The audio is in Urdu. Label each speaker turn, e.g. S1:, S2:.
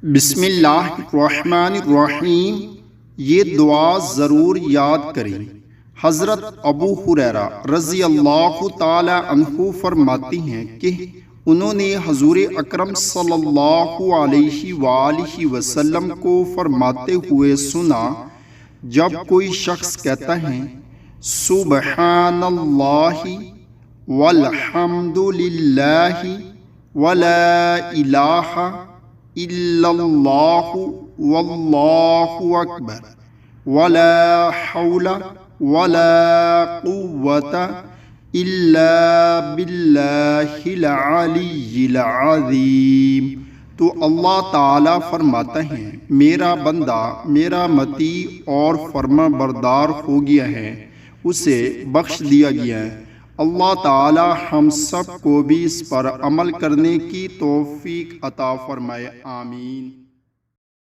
S1: بسم اللہ الرحمن الرحیم۔ یہ دعا ضرور یاد کریں۔ حضرت ابو ہریرہ رضی اللہ تعالی عنہ فرماتے ہیں کہ انہوں نے حضور اکرم صلی اللہ علیہ وآلہ وسلم کو فرماتے ہوئے سنا، جب کوئی شخص کہتا ہے سبحان اللہ والحمد للہ ولا الہ الا اللہ واللہ اکبر ولا حول ولا قوة الا باللہ العلی العظیم، تو اللہ تعالیٰ فرماتا ہے میرا بندہ میرا مطیع اور فرما بردار ہو گیا ہے، اسے بخش دیا گیا ہے۔ اللہ تعالی ہم سب کو بھی اس پر عمل کرنے کی توفیق عطا فرمائے، آمین۔